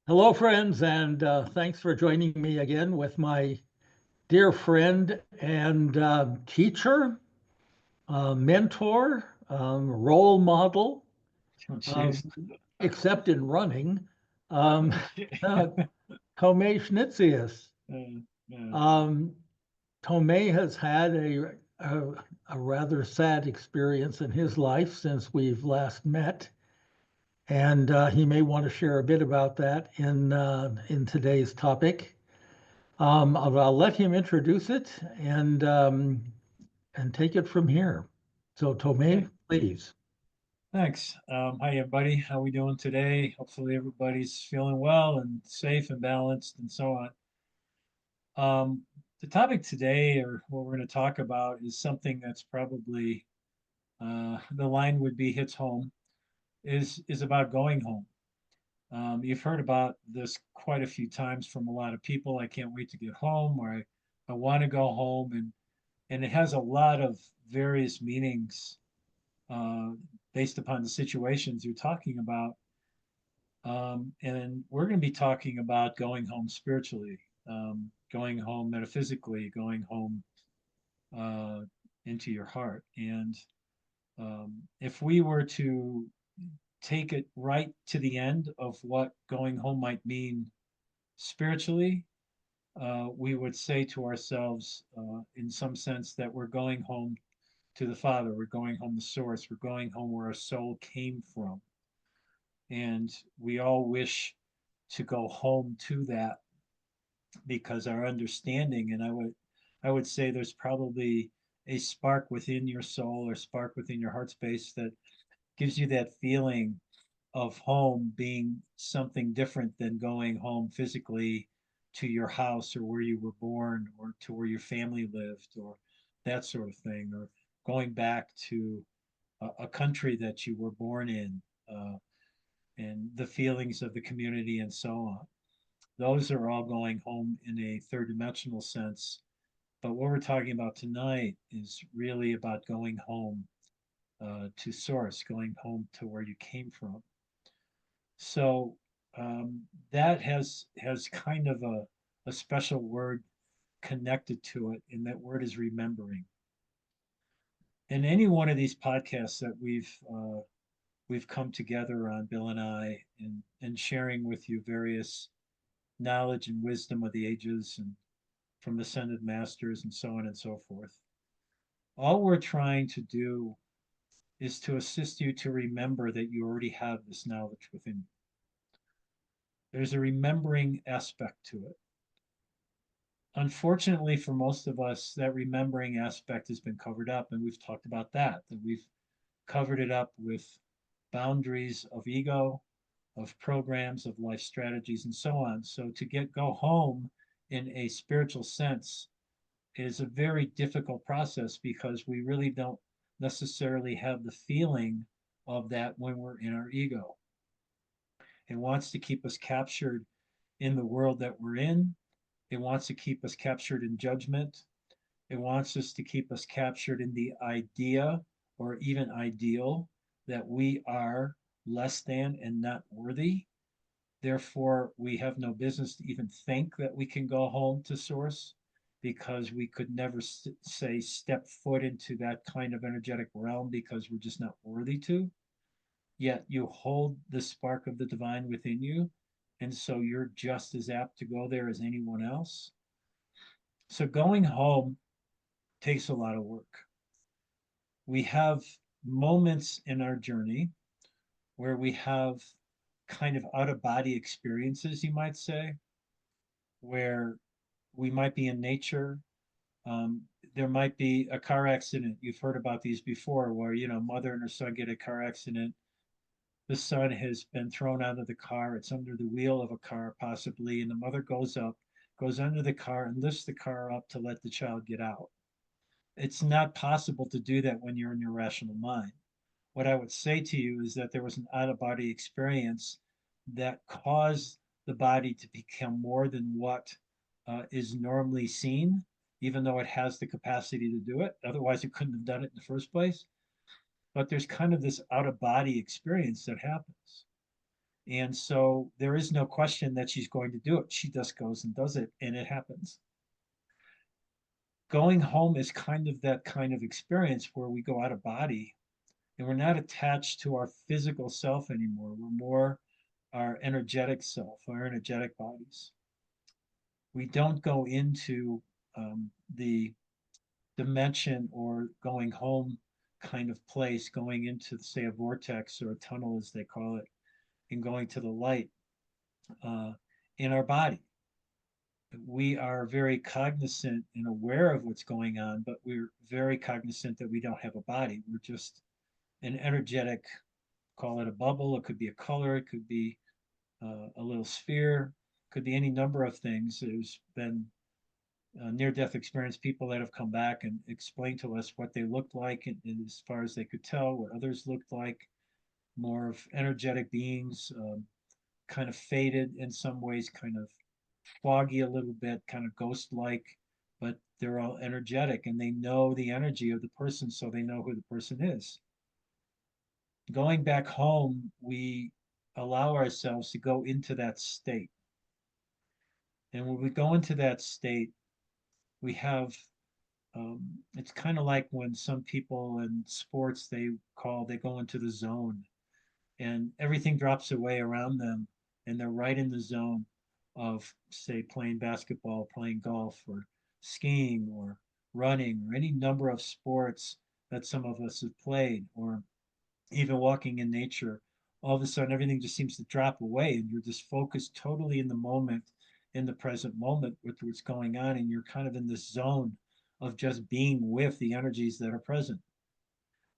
Hello, friends, and thanks for joining me again with my dear friend and teacher, mentor, role model, Oh, um, jeez. except in running, um, uh, Tomei Schnitzius. Yeah. Um, Tomei has had a rather sad experience in his life since we've last met, and he may want to share a bit about that in today's topic. I'll let him introduce it and take it from here. So Okay. Tomei, please. Thanks. Hi, everybody. How we doing today? Hopefully, everybody's feeling well and safe and balanced and so on. The topic today, or what we're going to talk about, is something that's probably the line would be hits home. Is about going home. You've heard about this quite a few times from a lot of people. I can't wait to get home, or I want to go home, and it has a lot of various meanings uh, based upon the situations you're talking about. And we're going to be talking about going home spiritually, going home metaphysically, going home uh, into your heart. And if we were to take it right to the end of what going home might mean spiritually, we would say to ourselves, in some sense, that we're going home to the Father, we're going home to Source, we're going home where our soul came from. And we all wish to go home to that because our understanding, and I would say there's probably a spark within your soul or spark within your heart space that gives you that feeling of home being something different than going home physically to your house or where you were born or to where your family lived or that sort of thing, or going back to a country that you were born in, and the feelings of the community and so on. Those are all going home in a third dimensional sense. But what we're talking about tonight is really about going home to source, going home to where you came from. So that has kind of a special word connected to it, and that word is remembering. In any one of these podcasts that we've come together on, Bill and I, and sharing with you various knowledge and wisdom of the ages and from ascended masters and so on and so forth. All we're trying to do is to assist you to remember that you already have this knowledge within you. There's a remembering aspect to it. Unfortunately, for most of us, that remembering aspect has been covered up, and we've talked about that we've covered it up with boundaries of ego, of programs, of life strategies, and so on. So to go home in a spiritual sense is a very difficult process because we really don't necessarily have the feeling of that when we're in our ego. It wants to keep us captured in the world that we're in. It wants to keep us captured in judgment. It wants us to keep us captured in the idea or even ideal that we are less than and not worthy. Therefore, we have no business to even think that we can go home to source because we could never say step foot into that kind of energetic realm because we're just not worthy to. Yet you hold the spark of the divine within you. And so you're just as apt to go there as anyone else. So going home takes a lot of work. We have moments in our journey where we have kind of out of body experiences, you might say, where we might be in nature. Um, there might be a car accident. You've heard about these before, where mother and her son get a car accident. The son has been thrown out of the car. It's under the wheel of a car, possibly, and the mother goes up, goes under the car, and lifts the car up to let the child get out. It's not possible to do that when you're in your rational mind. What I would say to you is that there was an out of body experience that caused the body to become more than what is normally seen, even though it has the capacity to do it. Otherwise, it couldn't have done it in the first place. But there's kind of this out of body experience that happens. And so there is no question that she's going to do it. She just goes and does it, and it happens. Going home is that kind of experience where we go out of body and we're not attached to our physical self anymore. We're more our energetic self, our energetic bodies. We don't go into the dimension or going home kind of place, going into, say, a vortex or a tunnel, as they call it, and going to the light uh, in our body. We are very cognizant and aware of what's going on, but we're very cognizant that we don't have a body. We're just an energetic, call it a bubble, it could be a color, it could be a little sphere, could be any number of things. There's been near-death experience people that have come back and explained to us what they looked like, and as far as they could tell, what others looked like, more of energetic beings, kind of faded in some ways, kind of foggy a little bit, kind of ghost-like, but they're all energetic and they know the energy of the person, so they know who the person is. Going back home, we allow ourselves to go into that state. And when we go into that state, we have it's kind of like when some people in sports they go into the zone and everything drops away around them and they're right in the zone of, say, playing basketball, playing golf, or skiing, or running, or any number of sports that some of us have played, or even walking in nature. All of a sudden everything just seems to drop away and you're just focused totally in the moment, in the present moment with what's going on, and you're kind of in this zone of just being with the energies that are present.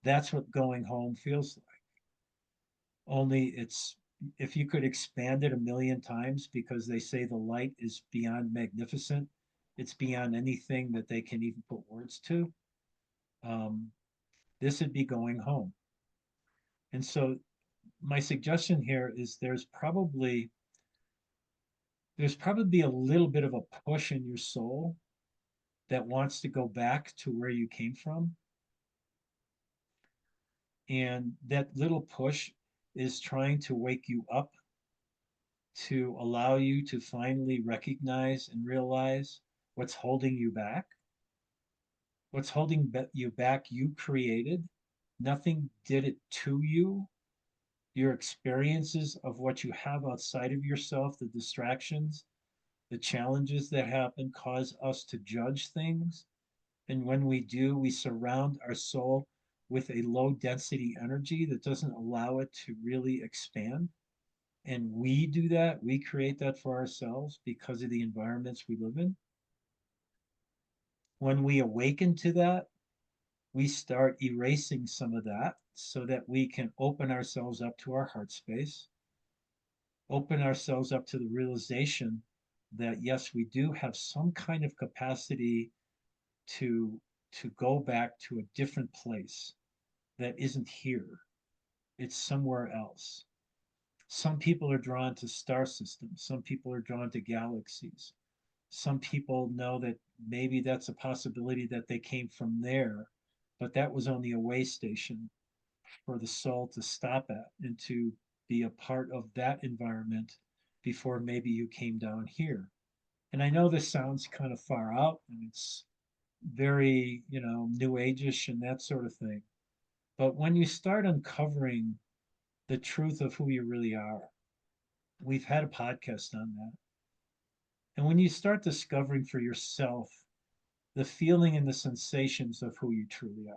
That's what going home feels like. Only it's, if you could expand it a million times, because they say the light is beyond magnificent, it's beyond anything that they can even put words to. Um, this would be going home. And so my suggestion here is there's probably a little bit of a push in your soul that wants to go back to where you came from. And that little push is trying to wake you up, to allow you to finally recognize and realize what's holding you back. What's holding you back, you created. Nothing did it to you. Your experiences of what you have outside of yourself, the distractions, the challenges that happen, cause us to judge things. And when we do, we surround our soul with a low density energy that doesn't allow it to really expand. And we do that, we create that for ourselves because of the environments we live in. When we awaken to that, we start erasing some of that so that we can open ourselves up to our heart space, open ourselves up to the realization that yes, we do have some kind of capacity to go back to a different place that isn't here. It's somewhere else. Some people are drawn to star systems. Some people are drawn to galaxies. Some people know that maybe that's a possibility that they came from there, but that was only a way station for the soul to stop at and to be a part of that environment before maybe you came down here. And I know this sounds kind of far out and it's very, new age-ish and that sort of thing. But when you start uncovering the truth of who you really are, we've had a podcast on that. And when you start discovering for yourself the feeling and the sensations of who you truly are,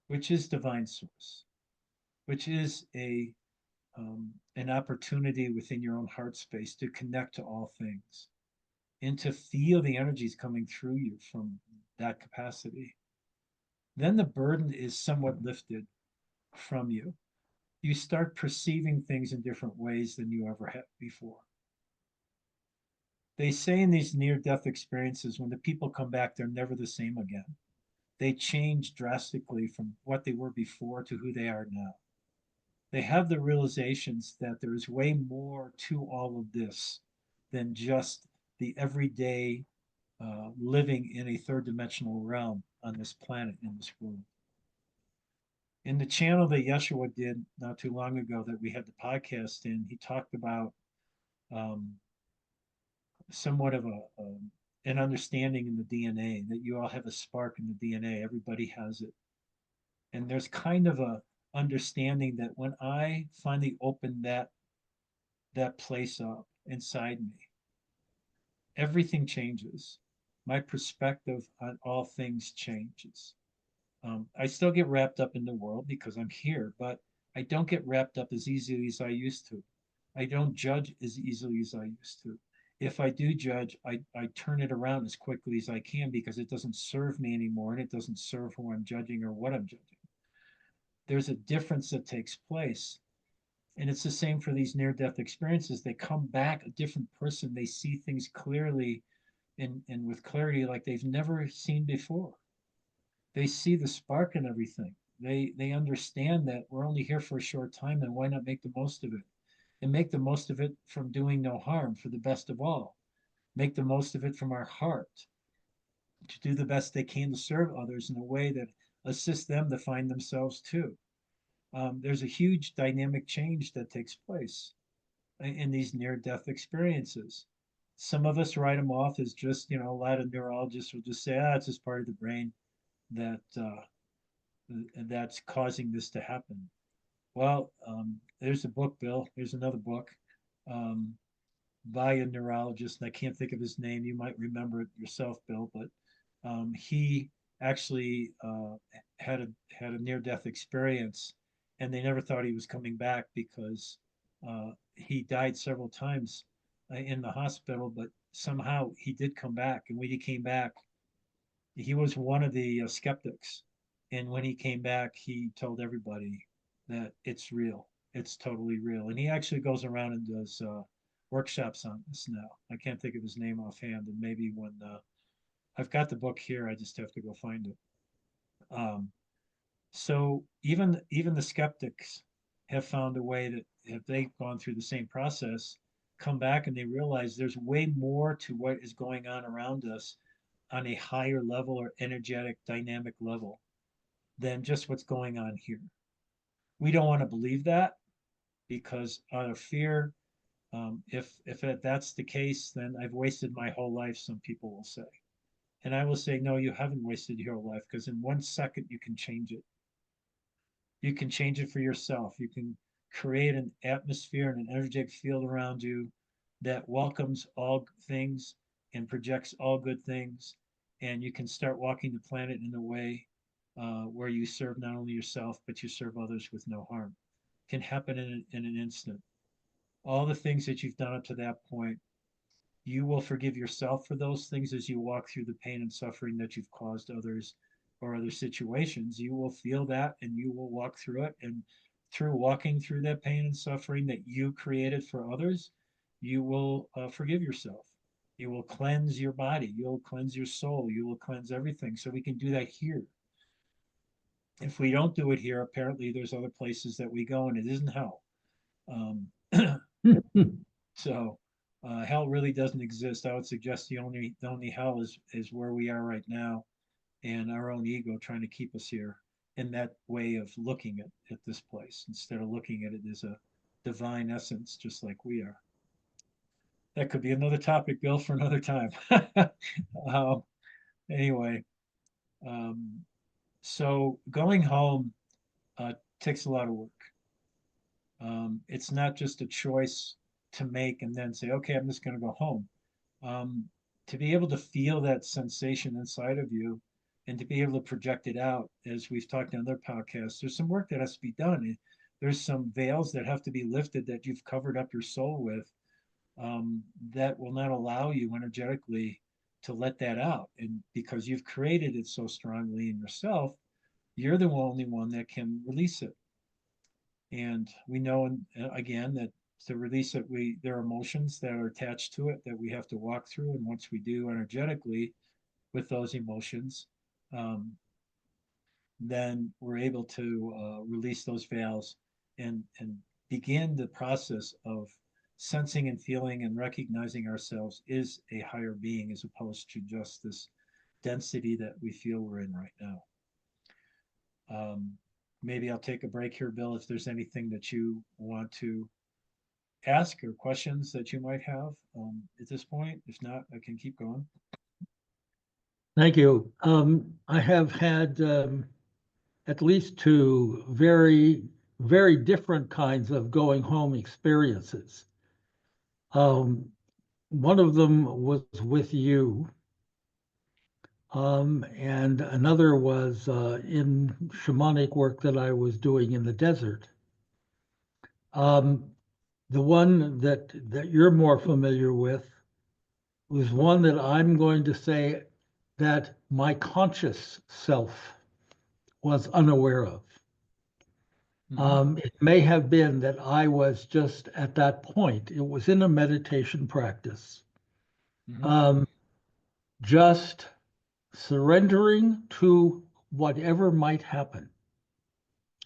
which is divine source, which is an opportunity within your own heart space to connect to all things and to feel the energies coming through you from that capacity, then the burden is somewhat lifted from you. You start perceiving things in different ways than you ever have before. They say in these near death experiences, when the people come back, they're never the same again. They change drastically from what they were before to who they are now. They have the realizations that there is way more to all of this than just the everyday living in a third dimensional realm on this planet, in this world. In the channel that Yeshua did not too long ago that we had the podcast in, he talked about um, somewhat of an understanding in the DNA that you all have a spark in the DNA. Everybody has it. And there's kind of a understanding that when I finally open that place up inside me, everything changes. My perspective on all things changes. I still get wrapped up in the world because I'm here, but I don't get wrapped up as easily as I used to. I don't judge as easily as I used to. If I do judge, I turn it around as quickly as I can because it doesn't serve me anymore and it doesn't serve who I'm judging or what I'm judging. There's a difference that takes place. And it's the same for these near death experiences. They come back a different person. They see things clearly and with clarity like they've never seen before. They see the spark in everything. They understand that we're only here for a short time and why not make the most of it? And make the most of it from doing no harm for the best of all. Make the most of it from our heart to do the best they can to serve others in a way that assists them to find themselves too. There's a huge dynamic change that takes place in these near death experiences. Some of us write them off as just, a lot of neurologists will just say, it's just part of the brain that that's causing this to happen. Well, there's a book, Bill. There's another book um, by a neurologist, and I can't think of his name. You might remember it yourself, Bill, but he actually had a near death experience, and they never thought he was coming back because he died several times in the hospital, but somehow he did come back. And when he came back, he was one of the skeptics. And when he came back, he told everybody that it's real. It's totally real. And he actually goes around and does workshops on this now. I can't think of his name offhand. And maybe when I've got the book here, I just have to go find it. Um, so even the skeptics have found a way that if they've gone through the same process, come back and they realize there's way more to what is going on around us on a higher level or energetic dynamic level than just what's going on here. We don't want to believe that because out of fear, if that's the case, then I've wasted my whole life, some people will say. And I will say, no, you haven't wasted your whole life because in 1 second you can change it. You can change it for yourself. You can create an atmosphere and an energetic field around you that welcomes all things and projects all good things. And you can start walking the planet in a way where you serve not only yourself, but you serve others with no harm. Can happen in an instant. All the things that you've done up to that point, you will forgive yourself for those things as you walk through the pain and suffering that you've caused others or other situations. You will feel that and you will walk through it. And through walking through that pain and suffering that you created for others, you will forgive yourself. You will cleanse your body. You'll cleanse your soul. You will cleanse everything. So we can do that here. If we don't do it here, apparently there's other places that we go and it isn't hell. Um, So hell really doesn't exist. I would suggest the only hell is where we are right now, and our own ego trying to keep us here in that way of looking at this place instead of looking at it as a divine essence, just like we are. That could be another topic, Bill, for another time. um, anyway, um, so going home takes a lot of work. It's not just a choice to make and then say, okay, I'm just going to go home. um, to be able to feel that sensation inside of you and to be able to project it out, as we've talked on other podcasts, there's some work that has to be done. There's some veils that have to be lifted that you've covered up your soul with that will not allow you energetically to let that out. And because you've created it so strongly in yourself, you're the only one that can release it. And we know again that to release it, there are emotions that are attached to it that we have to walk through. And once we do energetically with those emotions, um, then we're able to release those veils and begin the process of sensing and feeling and recognizing ourselves is a higher being as opposed to just this density that we feel we're in right now. Um, maybe I'll take a break here, Bill, if there's anything that you want to ask or questions that you might have at this point. If not, I can keep going. Thank you. I have had at least two very, very different kinds of going home experiences. Um, one of them was with you, and another was in shamanic work that I was doing in the desert. Um, the one that you're more familiar with was one that I'm going to say that my conscious self was unaware of. It may have been that I was just at that point, it was in a meditation practice, um, just surrendering to whatever might happen.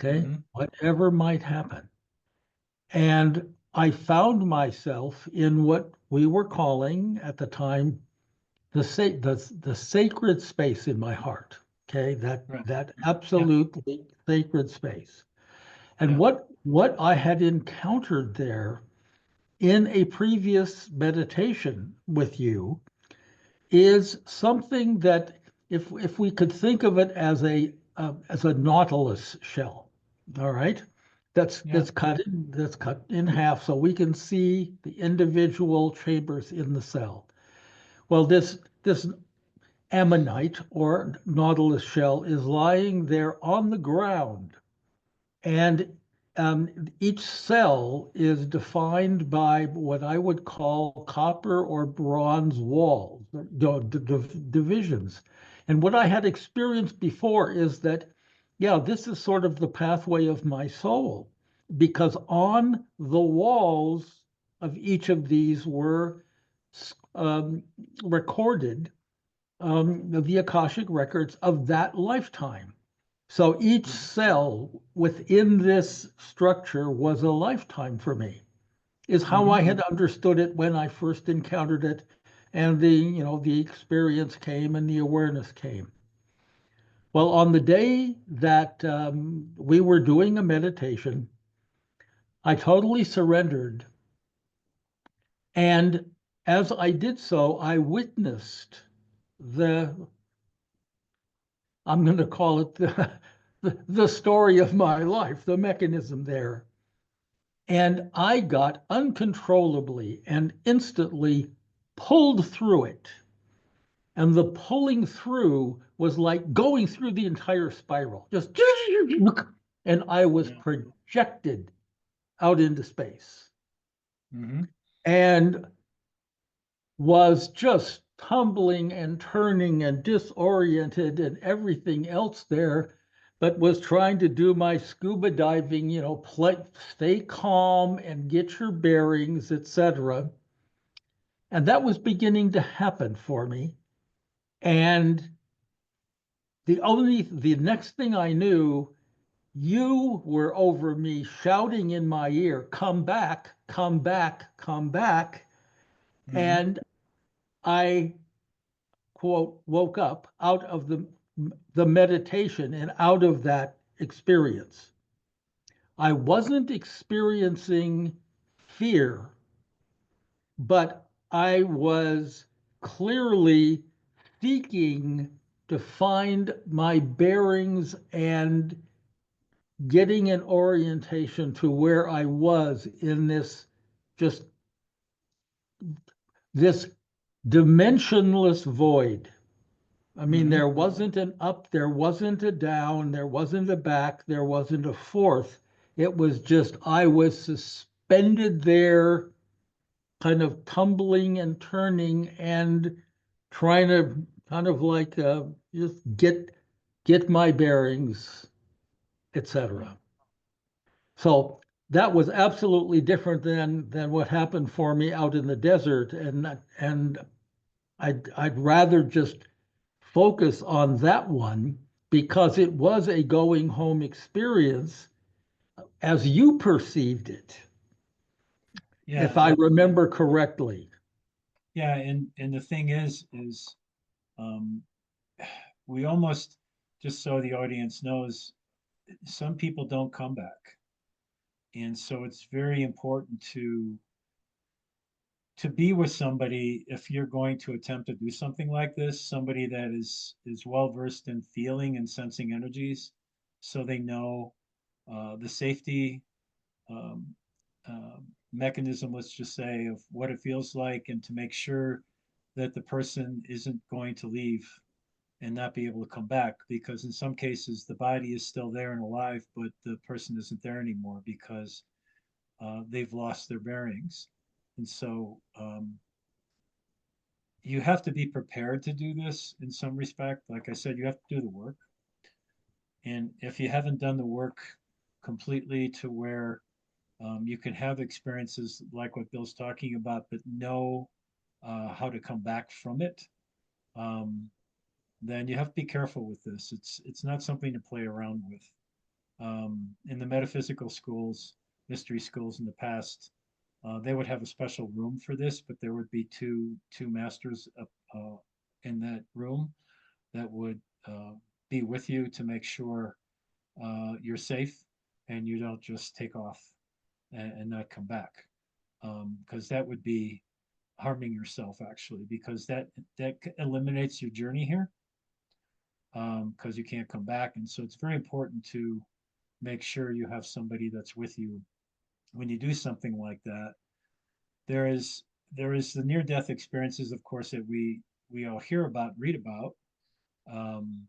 Okay, whatever might happen. And I found myself in what we were calling at the time the sacred space in my heart. Okay, that absolutely sacred space. And what I had encountered there in a previous meditation with you is something that if we could think of it as a nautilus shell, all right, that's cut in half so we can see the individual chambers in the cell. Well, this ammonite or nautilus shell is lying there on the ground, and each cell is defined by what I would call copper or bronze walls, divisions. And what I had experienced before is that, yeah, this is sort of the pathway of my soul, because on the walls of each of these were recorded the Akashic records of that lifetime. So each cell within this structure was a lifetime for me, is how I had understood it when I first encountered it, and the experience came and the awareness came. Well, on the day that we were doing a meditation, I totally surrendered. And as I did so, I witnessed I'm going to call it the story of my life, the mechanism there. And I got uncontrollably and instantly pulled through it. And the pulling through was like going through the entire spiral, just, and I was projected out into space and was just tumbling and turning and disoriented and everything else there, but was trying to do my scuba diving, stay calm and get your bearings, etc. And that was beginning to happen for me. And the next thing I knew, you were over me shouting in my ear, come back, come back, come back. And I, quote, woke up out of the meditation and out of that experience. I wasn't experiencing fear, but I was clearly seeking to find my bearings and getting an orientation to where I was in this dimensionless void. I mean, there wasn't an up, there wasn't a down, there wasn't a back, there wasn't a forth. It was just, I was suspended there, kind of tumbling and turning and trying to kind of like just get my bearings, etc. So that was absolutely different than what happened for me out in the desert, and I'd rather just focus on that one because it was a going home experience as you perceived it, if I remember correctly. Yeah, and the thing is um, we almost, just so the audience knows, some people don't come back. And so it's very important to be with somebody if you're going to attempt to do something like this, somebody that is well versed in feeling and sensing energies, so they know the safety um, uh, mechanism, let's just say, of what it feels like, and to make sure that the person isn't going to leave and not be able to come back, because in some cases the body is still there and alive, but the person isn't there anymore because they've lost their bearings. And so you have to be prepared to do this in some respect. Like I said, you have to do the work. And if you haven't done the work completely to where you can have experiences like what Bill's talking about, but know how to come back from it, um, then you have to be careful with this. It's not something to play around with. In the metaphysical schools, mystery schools in the past, they would have a special room for this, but there would be two masters up, in that room that would be with you to make sure you're safe and you don't just take off and not come back, because that would be harming yourself actually, because that eliminates your journey here, because you can't come back. And so it's very important to make sure you have somebody that's with you when you do something like that. There is there is the near death experiences, of course, that we all hear about, read about, um,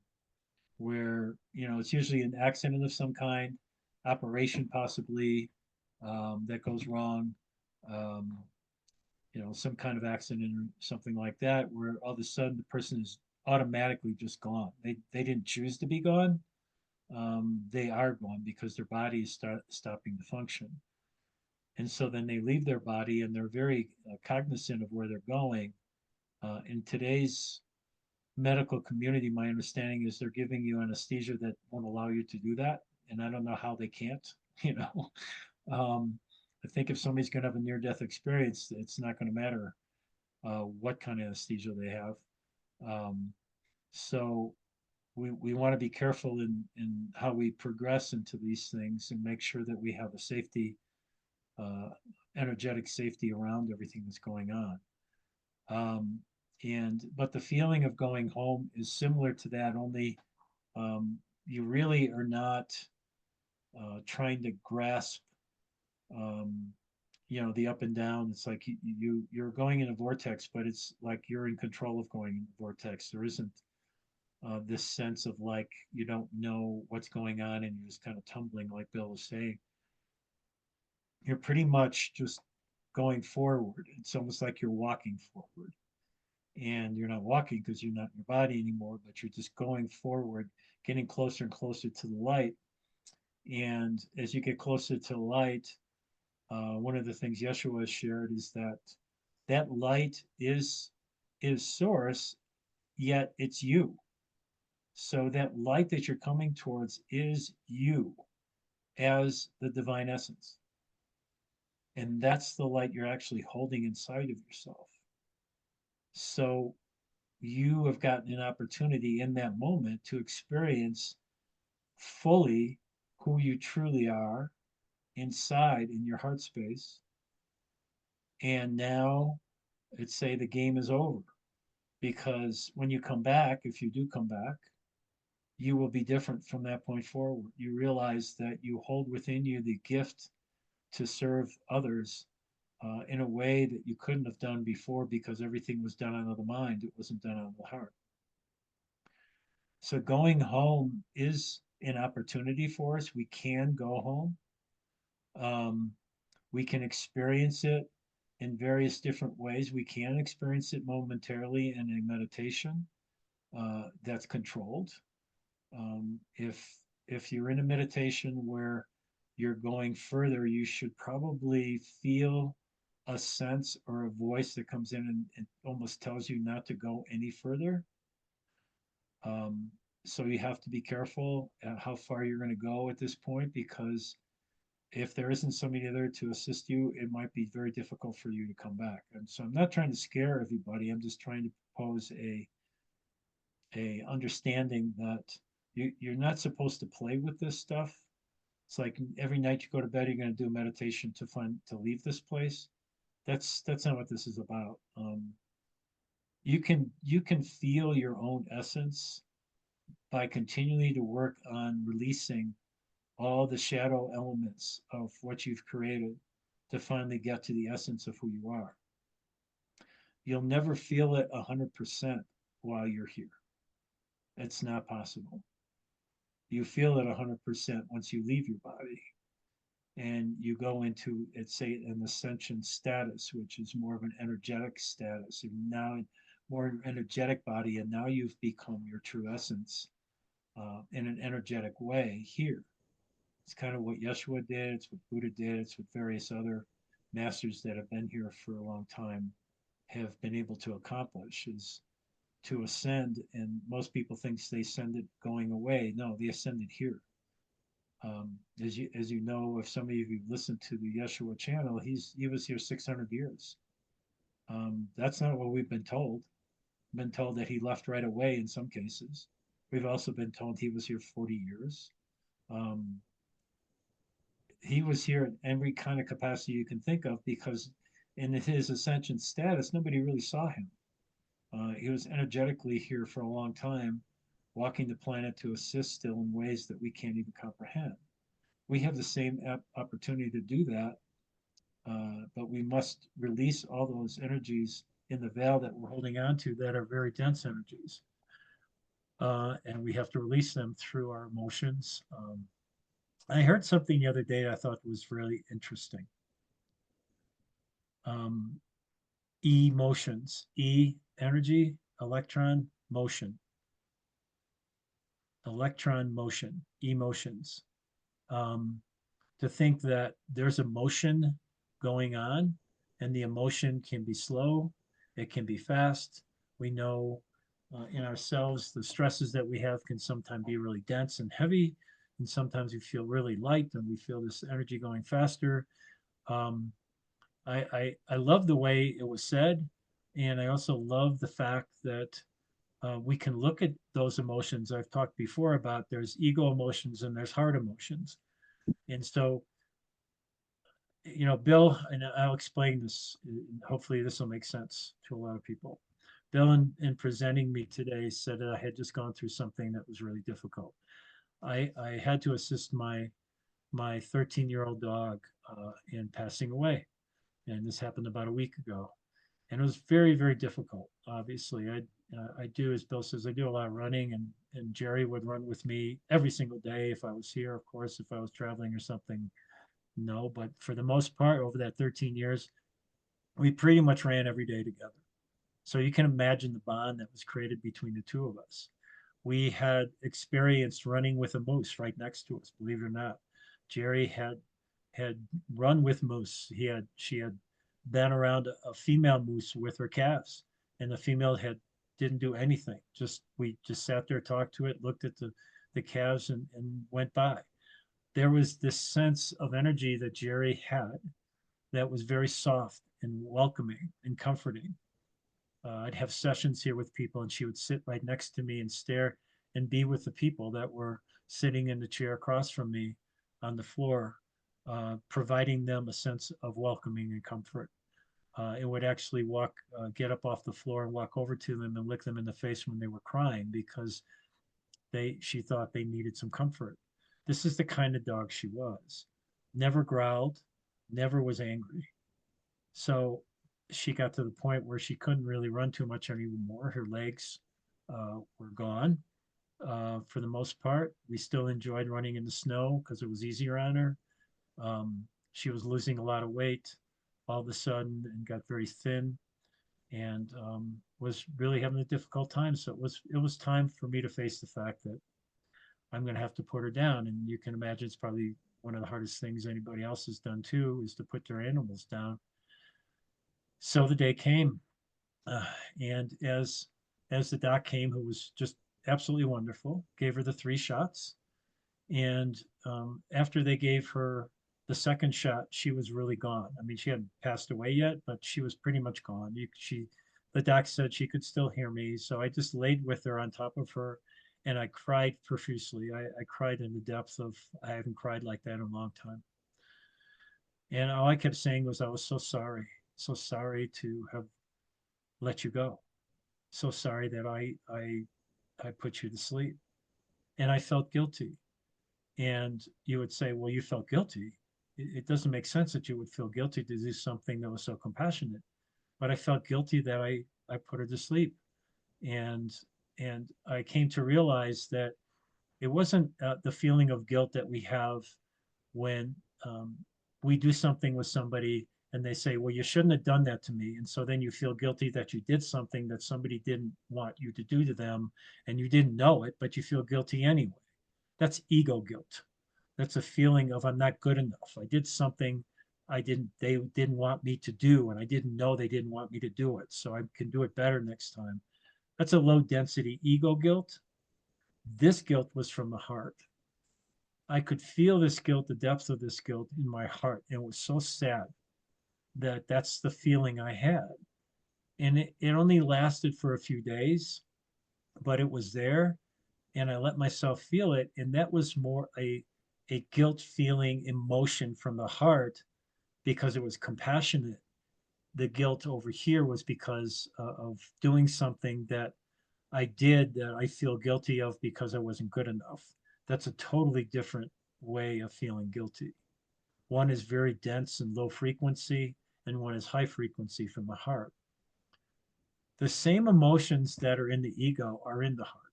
where it's usually an accident of some kind, operation possibly, that goes wrong, um, some kind of accident or something like that, where all of a sudden the person is automatically just gone. They didn't choose to be gone. They are gone because their body is stopping to function. And so then they leave their body and they're very cognizant of where they're going. In today's medical community, my understanding is they're giving you anesthesia that won't allow you to do that. And I don't know how they can't, you know. I think if somebody's going to have a near death experience, it's not going to matter what kind of anesthesia they have. Um, so we want to be careful in how we progress into these things and make sure that we have a safety, uh, energetic safety around everything that's going on. Um, but the feeling of going home is similar to that, only you really are not trying to grasp, um, the up and down. It's like you're going in a vortex, but it's like you're in control of going in the vortex. There isn't this sense of like you don't know what's going on and you're just kind of tumbling, like Bill was saying. You're pretty much just going forward. It's almost like you're walking forward. And you're not walking because you're not in your body anymore, but you're just going forward, getting closer and closer to the light. And as you get closer to the light, one of the things Yeshua has shared is that that light is source, yet it's you. So that light that you're coming towards is you as the divine essence. And that's the light you're actually holding inside of yourself. So you have gotten an opportunity in that moment to experience fully who you truly are inside in your heart space. And now let's say the game is over, because when you come back, if you do come back, you will be different from that point forward. You realize that you hold within you the gift to serve others in a way that you couldn't have done before, because everything was done out of the mind, it wasn't done out of the heart. So going home is an opportunity for us. We can go home. Um, we can experience it in various different ways. We can experience it momentarily in a meditation that's controlled. If you're in a meditation where you're going further, you should probably feel a sense or a voice that comes in and almost tells you not to go any further. Um, so you have to be careful at how far you're going to go at this point, because if there isn't somebody there to assist you, it might be very difficult for you to come back. And so I'm not trying to scare everybody. I'm just trying to propose a understanding that You're not supposed to play with this stuff. It's like every night you go to bed, you're going to do meditation to leave this place. That's not what this is about. You can feel your own essence by continually to work on releasing all the shadow elements of what you've created to finally get to the essence of who you are. You'll never feel it 100% while you're here. It's not possible. You feel it 100% once you leave your body and you go into, it's say, an ascension status, which is more of an energetic status. You're now more energetic body, and now you've become your true essence in an energetic way here. It's kind of what Yeshua did, it's what Buddha did, it's what various other masters that have been here for a long time have been able to accomplish, is to ascend. And most people think they ascended going away. No, they ascended here. As you know, if some of you have listened to the Yeshua channel, he was here 600 years. That's not what we've been told. We've been told that he left right away in some cases. We've also been told he was here 40 years. Um, he was here in every kind of capacity you can think of, because in his ascension status, nobody really saw him. He was energetically here for a long time, walking the planet to assist still in ways that we can't even comprehend. We have the same opportunity to do that, but we must release all those energies in the veil that we're holding on to that are very dense energies. And we have to release them through our emotions. I heard something the other day I thought was really interesting. Emotions, energy, electron, motion. Electron motion, emotions. To think that there's a motion going on, and the emotion can be slow, it can be fast. We know in ourselves the stresses that we have can sometimes be really dense and heavy, and sometimes we feel really light and we feel this energy going faster. Um, I love the way it was said, and I also love the fact that we can look at those emotions. I've talked before about there's ego emotions and there's heart emotions. And so, Bill, and I'll explain this, hopefully this will make sense to a lot of people. Bill, in presenting me today, said that I had just gone through something that was really difficult. I had to assist my 13-year-old dog in passing away. And this happened about a week ago. And it was very, very difficult. Obviously, I do, as Bill says, I do a lot of running, and Jerry would run with me every single day if I was here. Of course, if I was traveling or something, no. But for the most part, over that 13 years, we pretty much ran every day together. So you can imagine the bond that was created between the two of us. We had experienced running with a moose right next to us, believe it or not. Jerry had run with moose. She had been around a female moose with her calves, and the female didn't do anything. We just sat there, talked to it, looked at the calves, and went by. There was this sense of energy that Jerry had that was very soft and welcoming and comforting. I'd have sessions here with people, and she would sit right next to me and stare and be with the people that were sitting in the chair across from me on the floor, providing them a sense of welcoming and comfort. It would actually get up off the floor and walk over to them and lick them in the face when they were crying, because she thought they needed some comfort. This is the kind of dog she was. Never growled, never was angry. So she got to the point where she couldn't really run too much anymore. Her legs were gone for the most part. We still enjoyed running in the snow because it was easier on her. She was losing a lot of weight all of a sudden and got very thin, and was really having a difficult time. So it was time for me to face the fact that I'm going to have to put her down. And you can imagine it's probably one of the hardest things anybody else has done too, is to put their animals down. So the day came, uh, and as the doc came, who was just absolutely wonderful, gave her the 3 shots. And after they gave her the second shot, she was really gone. I mean, she hadn't passed away yet, but she was pretty much gone. The doc said she could still hear me. So I just laid with her on top of her and I cried profusely. I cried in the depth of, I haven't cried like that in a long time. And all I kept saying was, I was so sorry to have let you go. So sorry that I put you to sleep. And I felt guilty. And you would say, well, you felt guilty. It doesn't make sense that you would feel guilty to do something that was so compassionate. But I felt guilty that I put her to sleep. And and I came to realize that it wasn't the feeling of guilt that we have when we do something with somebody and they say, well, you shouldn't have done that to me. And so then you feel guilty that you did something that somebody didn't want you to do to them and you didn't know it, but you feel guilty anyway. That's ego guilt. That's a feeling of I'm not good enough. I did something they didn't want me to do, and I didn't know they didn't want me to do it. So I can do it better next time. That's a low density ego guilt. This guilt was from the heart. I could feel this guilt, the depth of this guilt in my heart. And it was so sad that that's the feeling I had. And it only lasted for a few days, but it was there and I let myself feel it. And that was more a guilt feeling emotion from the heart because it was compassionate. The guilt over here was because of doing something that I did that I feel guilty of because I wasn't good enough. That's a totally different way of feeling guilty. One is very dense and low frequency, and one is high frequency from the heart. The same emotions that are in the ego are in the heart.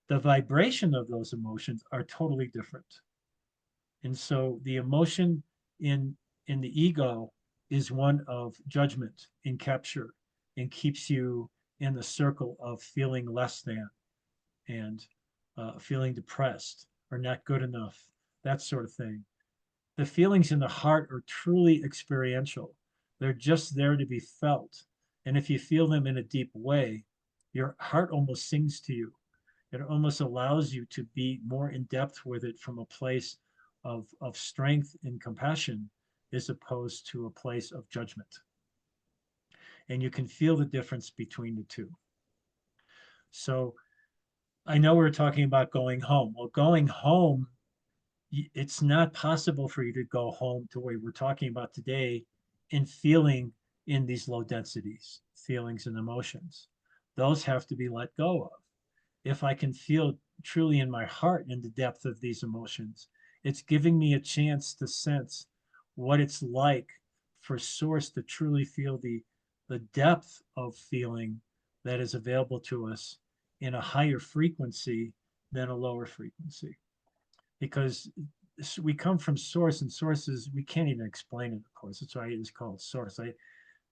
The vibration of those emotions are totally different. And so the emotion in the ego is one of judgment and capture and keeps you in the circle of feeling less than and feeling depressed or not good enough, that sort of thing. The feelings in the heart are truly experiential. They're just there to be felt. And if you feel them in a deep way, your heart almost sings to you. It almost allows you to be more in depth with it from a place of strength and compassion as opposed to a place of judgment. And you can feel the difference between the two. So I know we're talking about going home. Well, going home, it's not possible for you to go home to where we're talking about today in feeling in these low densities, feelings and emotions. Those have to be let go of. If I can feel truly in my heart in the depth of these emotions, it's giving me a chance to sense what it's like for source to truly feel the depth of feeling that is available to us in a higher frequency than a lower frequency. Because we come from source, and sources we can't even explain it, of course. That's why it is called source.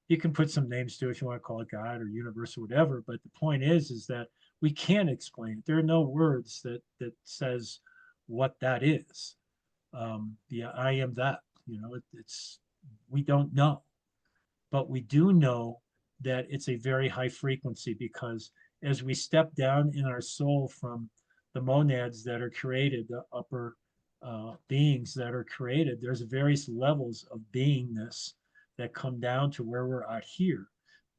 You can put some names to it if you want to call it God or universe or whatever, but the point is that we can't explain it. There are no words that says what that is. The I am that, it's we don't know, but we do know that it's a very high frequency because as we step down in our soul from the monads that are created, the upper beings that are created, there's various levels of beingness that come down to where we're at here.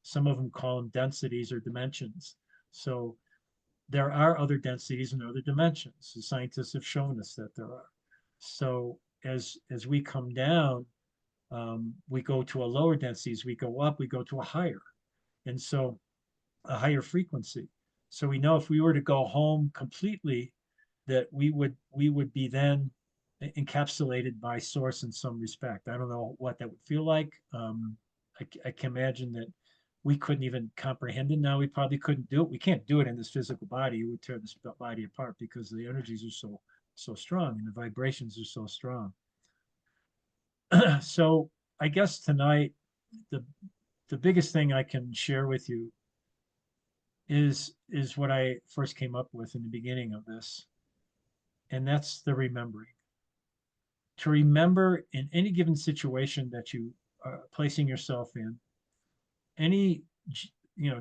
Some of them call them densities or dimensions. So there are other densities and other dimensions. The scientists have shown us that there are. So as we come down, we go to a lower densities, we go up, we go to a higher. And so a higher frequency. So we know if we were to go home completely, that we would be then encapsulated by source in some respect. I don't know what that would feel like. I can imagine that we couldn't even comprehend it now. We probably couldn't do it. We can't do it in this physical body. It would tear this body apart because the energies are so strong and the vibrations are so strong. So I guess tonight the the biggest thing I can share with you is what I first came up with in the beginning of this, and that's the remembering. To remember in any given situation that you are placing yourself in, any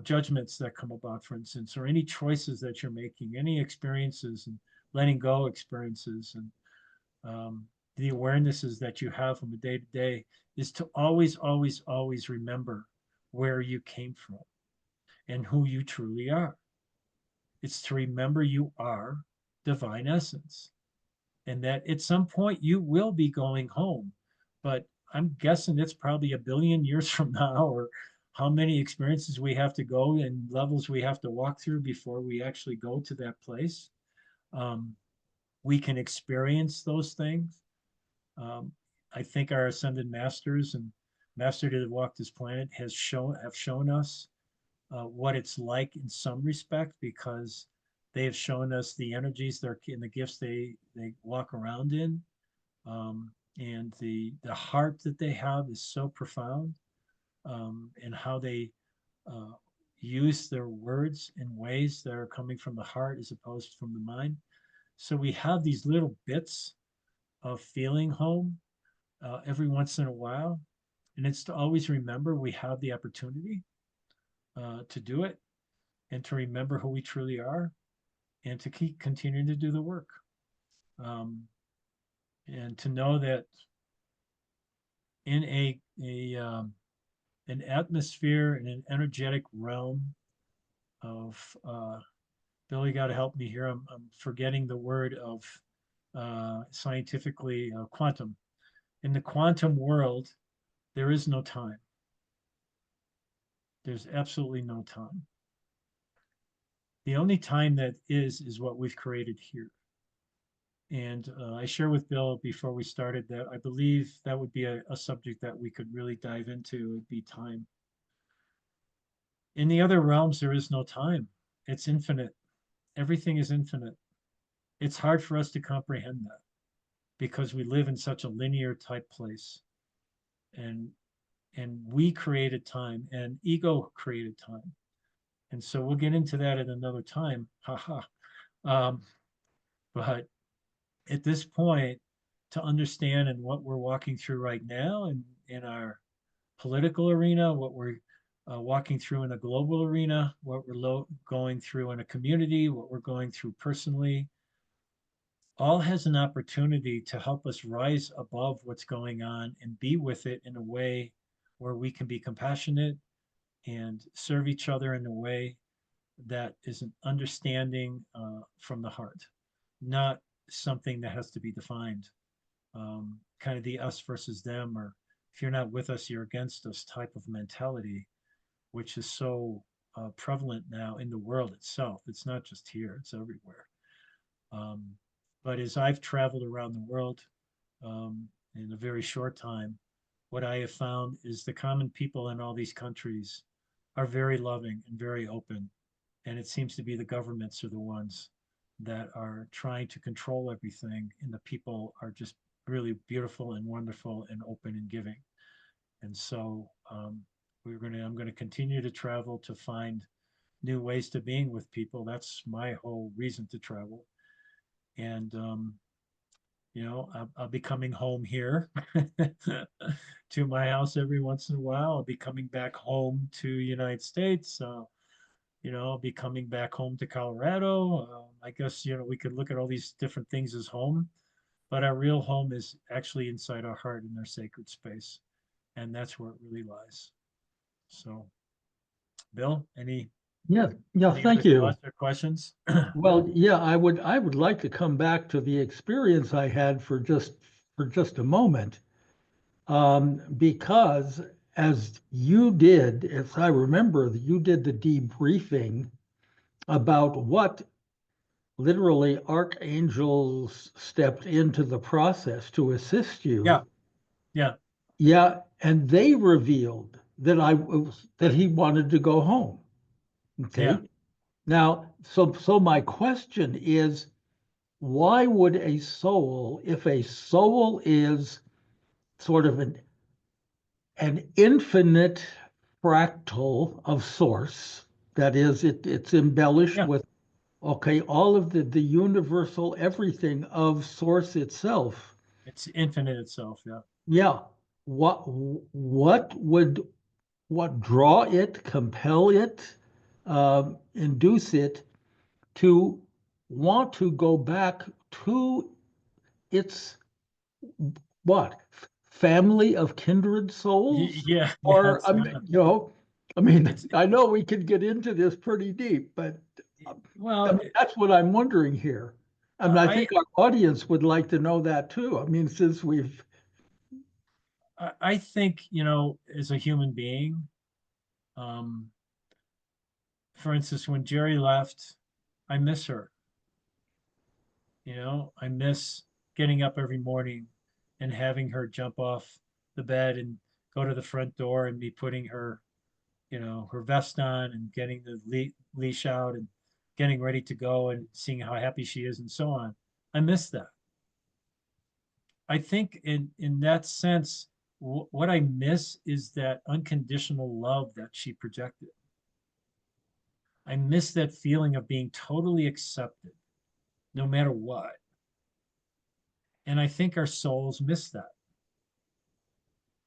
judgments that come about, for instance, or any choices that you're making, any experiences and letting go experiences, and the awarenesses that you have from a day to day, is to always, always, always remember where you came from and who you truly are. It's to remember you are divine essence, and that at some point you will be going home. But I'm guessing it's probably a billion years from now, or how many experiences we have to go and levels we have to walk through before we actually go to that place. Um, we can experience those things. Um, I think our ascended masters and master that have walked this planet have shown us what it's like in some respect, because they have shown us the energies they're in, the gifts they walk around in, and the heart that they have is so profound, and how they uh, use their words in ways that are coming from the heart as opposed from the mind. So we have these little bits of feeling home every once in a while, and it's to always remember we have the opportunity to do it, and to remember who we truly are, and to keep continuing to do the work, um, and to know that in an atmosphere, in an energetic realm of Billy, got to help me here. I'm forgetting the word of scientifically quantum. In the quantum world, there is no time. There's absolutely no time. The only time that is what we've created here. And I shared with Bill before we started that I believe that would be a subject that we could really dive into, would be time. In the other realms, there is no time. It's infinite. Everything is infinite. It's hard for us to comprehend that because we live in such a linear type place. And we created time, and ego created time. And so we'll get into that at another time. Haha. Um, but at this point, to understand and what we're walking through right now in our political arena, what we're walking through in a global arena, what we're going through in a community, what we're going through personally, all has an opportunity to help us rise above what's going on and be with it in a way where we can be compassionate and serve each other in a way that is an understanding from the heart, not something that has to be defined. Kind of the us versus them, or if you're not with us, you're against us type of mentality, which is so prevalent now in the world itself. It's not just here, it's everywhere. Um, but as I've traveled around the world in a very short time, what I have found is the common people in all these countries are very loving and very open. And it seems to be the governments are the ones that are trying to control everything, and the people are just really beautiful and wonderful and open and giving. And so I'm going to continue to travel to find new ways to being with people. That's my whole reason to travel. And I'll be coming home here to my house every once in a while. I'll be coming back home to United States. I'll be coming back home to Colorado. I guess, we could look at all these different things as home, but our real home is actually inside our heart in our sacred space. And that's where it really lies. So, Bill, Yeah, yeah, any other thank you. thoughts or questions? Well, yeah, I would like to come back to the experience I had for just a moment, because as you did, as I remember, you did the debriefing about what literally archangels stepped into the process to assist Yeah, you. yeah, Yeah, and they revealed that he wanted to go home. yeah. Okay. Now, so my question is, why would a soul, if a soul is sort of an infinite fractal of source, that is, it's embellished Yeah, with, okay, all of the universal everything of source itself. it's infinite itself. Yeah. Yeah. What draw it, compel it, induce it to want to go back to its what family of kindred souls? Yeah, yeah. Or I mean, I mean, It's I know we could get into this pretty deep, but Well, That's what I'm wondering here. I mean, I I, think our audience would like to know that too. I mean, since we've, I think, you know, as a human being, um, for instance, when Jerry left, I miss her. You know, I miss getting up every morning and having her jump off the bed and go to the front door and me putting her, you know, her vest on and getting the leash out and getting ready to go and seeing how happy she is and so on. I miss that. I think in that sense, what I miss is that unconditional love that she projected. I miss that feeling of being totally accepted, no matter what. And I think our souls miss that.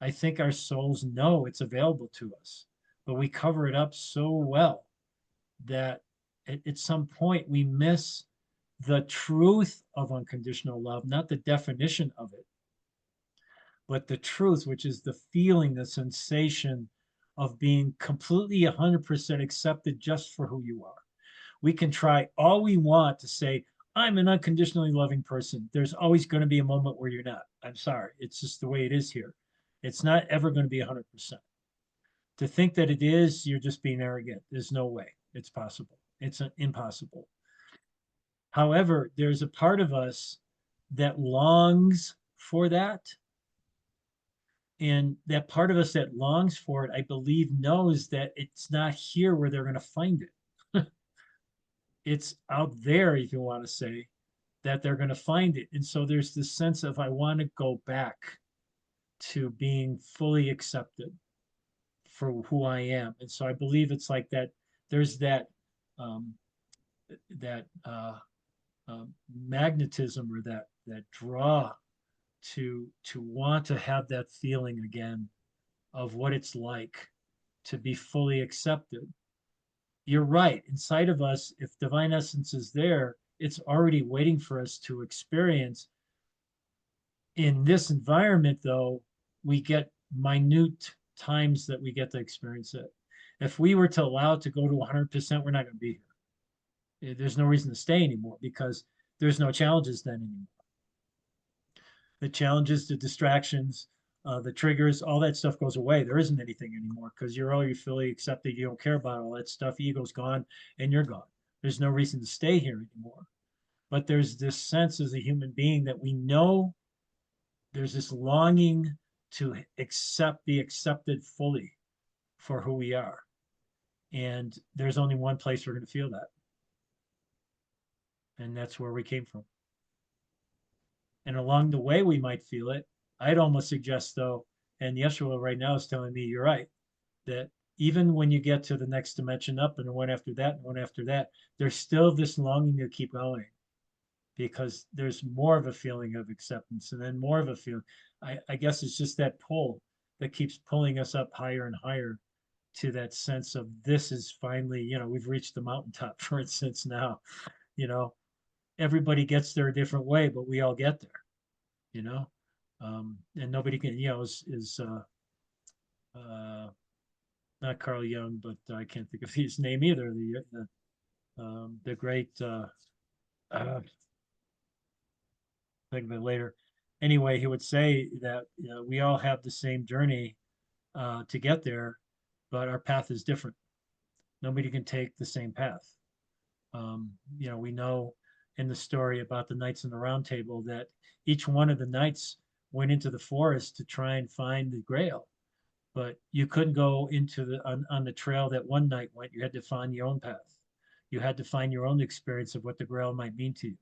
I think our souls know it's available to us, but we cover it up so well that at some point we miss the truth of unconditional love, not the definition of it, but the truth, which is the feeling, the sensation of being completely 100% accepted just for who you are. We can try all we want to say, I'm an unconditionally loving person. There's always going to be a moment where you're not. I'm sorry. It's just the way it is here. It's not ever going to be 100%. To think that it is, you're just being arrogant. There's no way it's possible. It's impossible. However, there's a part of us that longs for that. And that part of us that longs for it, I believe, knows that it's not here where they're going to find it. It's out there, if you want to say, that they're going to find it. And so there's this sense of, I want to go back to being fully accepted for who I am. And so I believe it's like that. There's that um, that magnetism or that draw to want to have that feeling again of what it's like to be fully accepted. You're right. Inside of us, if divine essence is there, it's already waiting for us to experience. In this environment, though, we get minute times that we get to experience it. If we were to allow it to go to 100%, we're not going to be here. There's no reason to stay anymore because there's no challenges then anymore. The challenges, the distractions, the triggers, all that stuff goes away. There isn't anything anymore because you're already fully accepted. You don't care about all that stuff. Ego's gone and you're gone. There's no reason to stay here anymore. But there's this sense as a human being that we know there's this longing to be accepted fully for who we are. And there's only one place we're going to feel that. And that's where we came from. And along the way, we might feel it. I'd almost suggest, though, and Yeshua right now is telling me you're right, that even when you get to the next dimension up and one after that and one after that, there's still this longing to keep going because there's more of a feeling of acceptance and then more of a feeling. I guess it's just that pull that keeps pulling us up higher and higher to that sense of this is finally, you know, we've reached the mountaintop, for instance, now, you know, everybody gets there a different way, but we all get there, you know, and nobody can, you know, not Carl Jung, but I can't think of his name either. The great, think of it later. Anyway, he would say that you know, we all have the same journey to get there, but our path is different. Nobody can take the same path. You know, we know in the story about the knights in the round table that each one of the knights went into the forest to try and find the grail, but you couldn't go into on the trail that one knight went. You had to find your own path. You had to find your own experience of what the grail might mean to you.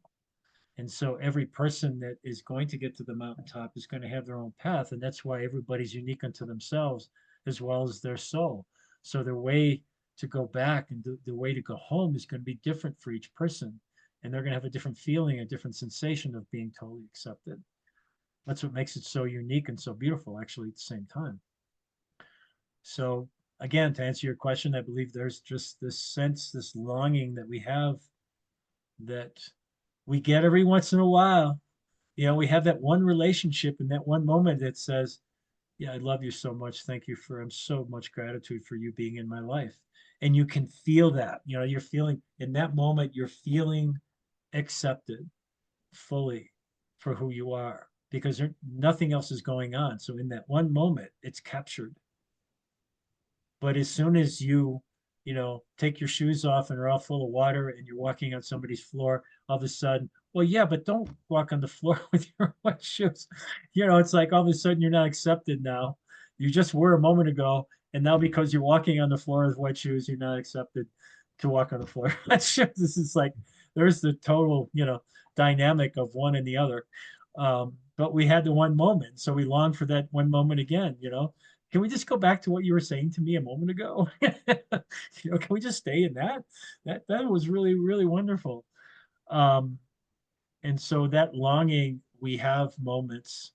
And so every person that is going to get to the mountaintop is going to have their own path. And that's why everybody's unique unto themselves as well as their soul. So their way to go back and the way to go home is going to be different for each person. And they're going to have a different feeling, a different sensation of being totally accepted. That's what makes it so unique and so beautiful, actually, at the same time. So, again, to answer your question, I believe there's just this sense, this longing that we have that we get every once in a while. You know, we have that one relationship in that one moment that says, yeah, I love you so much. Thank you for, I'm so much gratitude for you being in my life. And you can feel that, you know, you're feeling in that moment, you're feeling accepted fully for who you are because nothing else is going on. So in that one moment, it's captured. But as soon as you know, take your shoes off and are all full of water and you're walking on somebody's floor, all of a sudden, well, yeah, but don't walk on the floor with your wet shoes. You know, it's like all of a sudden you're not accepted now. You just were a moment ago, and now because you're walking on the floor with wet shoes, you're not accepted to walk on the floor. That's just, this is like, there's the total, you know, dynamic of one and the other. But we had the one moment, so we long for that one moment again, you know. Can we just go back to what you were saying to me a moment ago? You know, can we just stay in that? That was really, really wonderful. Um, and so that longing, we have moments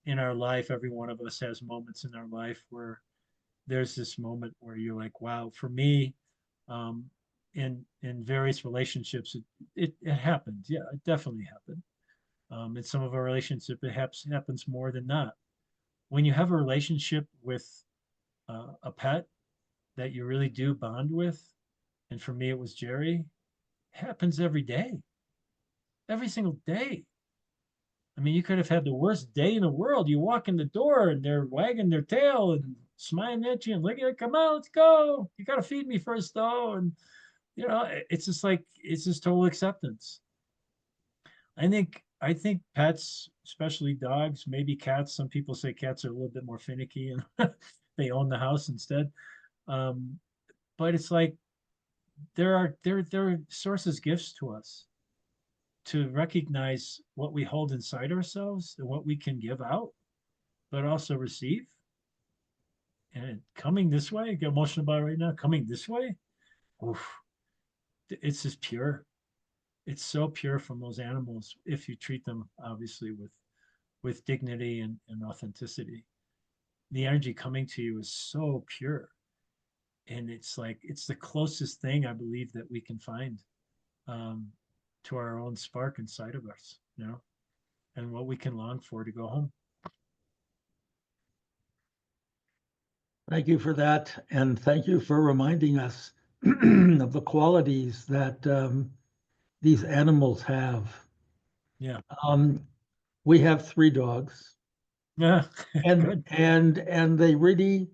in our life. Every one of us has moments in our life where there's this moment where you're like, wow, for me, um, in various relationships, it happened. Yeah, it definitely happened. In some of our relationships, it happens more than not. When you have a relationship with a pet that you really do bond with, and for me it was Jerry, it happens every day, every single day. I mean, you could have had the worst day in the world. You walk in the door and they're wagging their tail and smiling at you and looking at, come on, let's go. You got to feed me first though. And, you know, it's just like, it's just total acceptance. I think pets, especially dogs, maybe cats. Some people say cats are a little bit more finicky and they own the house instead. Um, but it's like they're sources gifts to us to recognize what we hold inside ourselves and what we can give out, but also receive. And coming this way, I get emotional about it right now. Coming this way, oof, it's just pure. It's so pure from those animals if you treat them obviously with dignity and authenticity. The energy coming to you is so pure. And it's like it's the closest thing I believe that we can find um, to our own spark inside of us, you know, and what we can long for to go home. Thank you for that. And thank you for reminding us of the qualities that these animals have. Yeah. Um, we have 3 dogs, Yeah. and Good. and they really,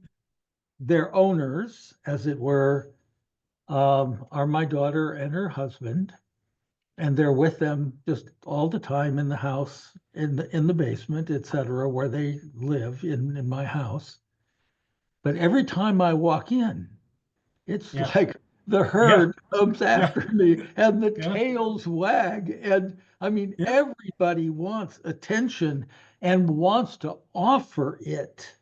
their owners, as it were, are my daughter and her husband, and they're with them just all the time in the house, in the basement, etc., where they live in my house. But every time I walk in, it's Yeah. like the Yeah. herd comes Yeah. after me and the Yeah. tails wag. And I mean, Yeah. everybody wants attention and wants to offer it.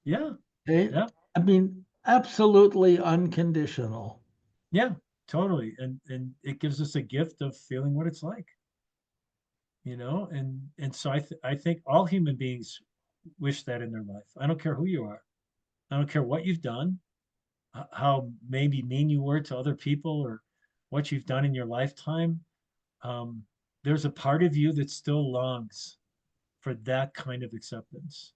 Yeah. Okay? Yeah. I mean, absolutely unconditional. Yeah. Totally. And it gives us a gift of feeling what it's like, you know, and so I think all human beings wish that in their life. I don't care who you are. I don't care what you've done, how maybe mean you were to other people or what you've done in your lifetime. Um, there's a part of you that still longs for that kind of acceptance,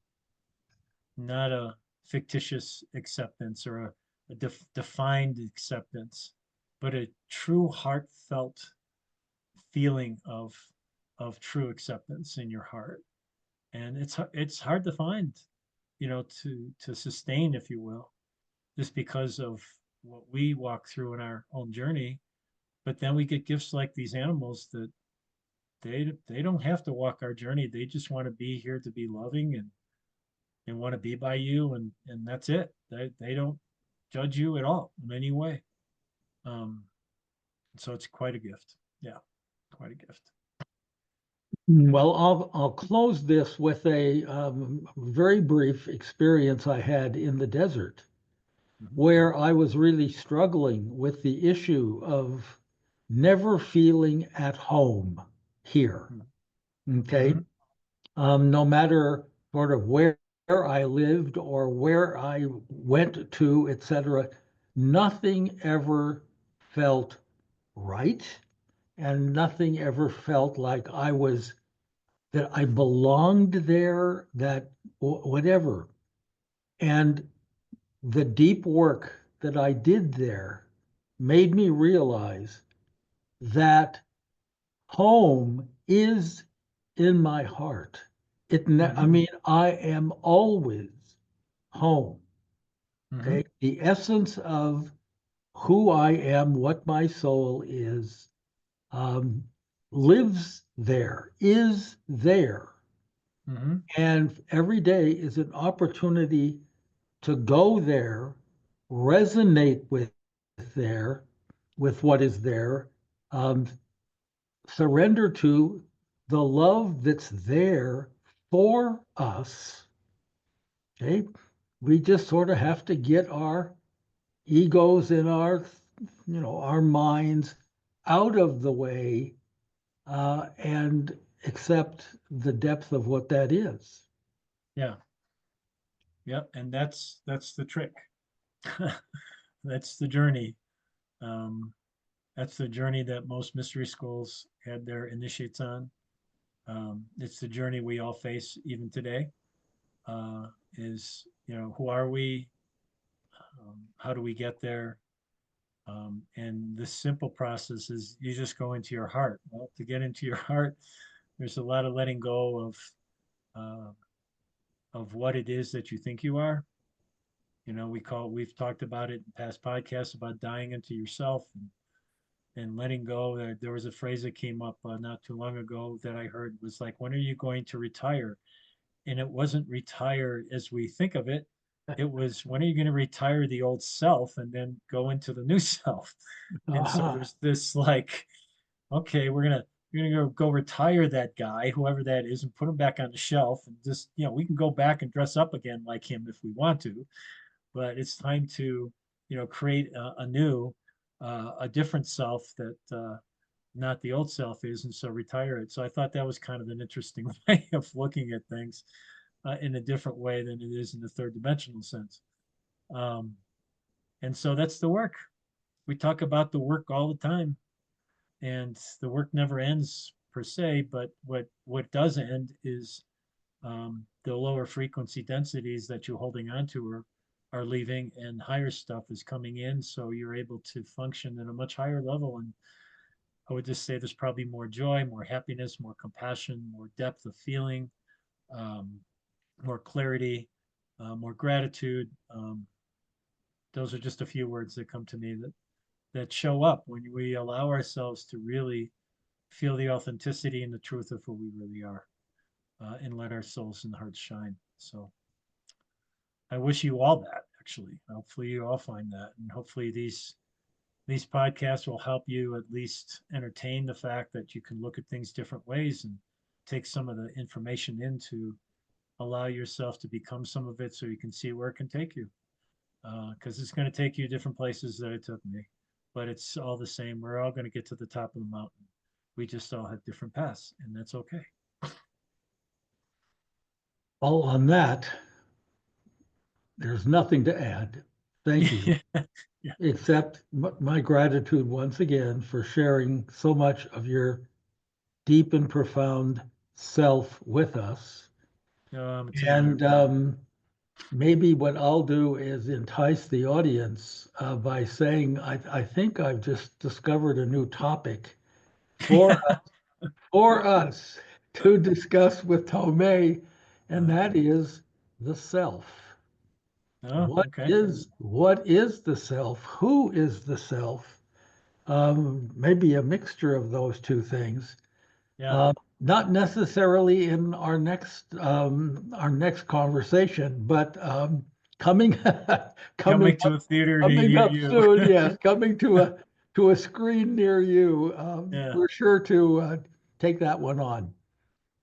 not a fictitious acceptance or a defined acceptance, but a true heartfelt feeling of true acceptance in your heart. And it's hard to find, you know, to sustain, if you will, just because of what we walk through in our own journey. But then we get gifts like these animals that they don't have to walk our journey. They just want to be here to be loving and want to be by you, and that's it. They don't judge you at all in any way. Um, so it's quite a gift. Yeah, quite a gift. Well, I'll close this with a very brief experience I had in the desert, Mhm. where I was really struggling with the issue of never feeling at home here. Okay. Mhm. No matter sort of where I lived or where I went to, etc., nothing ever felt right, and nothing ever felt like that I belonged there, that whatever. And the deep work that I did there made me realize that home is in my heart. I Mhm. mean, I am always home. Mhm. Okay. The essence of who I am, what my soul is, um, lives there, is there. Mhm. And every day is an opportunity to go there, resonate there, with what is there, um, surrender to the love that's there for us. Okay. We just sort of have to get our egos and our minds out of the way, and accept the depth of what that is. Yeah. Yep. And that's the trick. That's the journey. Um, that's the journey that most mystery schools had their initiates on. It's the journey we all face even today. Is, who are we? How do we get there? And this simple process is you just go into your heart. Well, to get into your heart, there's a lot of letting go uh, of what it is that you think you are. We've talked about it in past podcasts about dying into yourself and letting go. There was a phrase that came up not too long ago that I heard was like, when are you going to retire? And it wasn't retire as we think of it. It was, when are you going to retire the old self and then go into the new self? And so Aha. there's this like, okay, we're gonna go retire that guy, whoever that is, and put him back on the shelf, and just, we can go back and dress up again like him if we want to, but it's time to, create a different self that not the old self is, and so retire it. So I thought that was kind of an interesting way of looking at things in a different way than it is in the third dimensional sense. Um, and so that's the work. We talk about the work all the time, and the work never ends per se. But what does end is the lower frequency densities that you're holding on to are leaving, and higher stuff is coming in. So you're able to function at a much higher level. And I would just say there's probably more joy, more happiness, more compassion, more depth of feeling, um, more clarity, more gratitude. Those are just a few words that come to me that show up when we allow ourselves to really feel the authenticity and the truth of who we really are, and let our souls and hearts shine. So I wish you all that, actually. Hopefully you all find that. And hopefully these podcasts will help you at least entertain the fact that you can look at things different ways and take some of the information in to allow yourself to become some of it so you can see where it can take you. Because it's going to take you different places that it took me, but it's all the same. We're all going to get to the top of the mountain. We just all have different paths, and that's okay. Well, on that, there's nothing to add. Thank you, Yeah. except my gratitude once again for sharing so much of your deep and profound self with us. It's an honor. And maybe what I'll do is entice the audience by saying I think I've just discovered a new topic for for us to discuss with Tomei, and uh, that is the self. oh, okay. What is the self? Who is the self? Maybe a mixture of those two things. Yeah. Uh, Not necessarily in our next conversation, but coming coming Coming to a theater coming near up you. soon. Yes, coming to a screen near you. Yeah. We're sure to take that one on.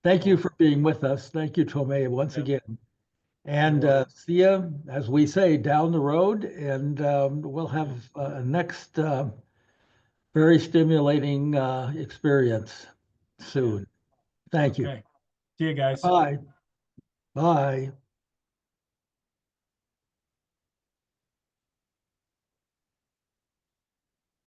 Thank you Cool. for being with us. Thank you, Tomei, once Yep. again. You're And welcome. see you, as we say, down the road. And we'll have Yeah. a next very stimulating experience Yeah. soon. Thank you. Okay. See you guys. Bye. Bye.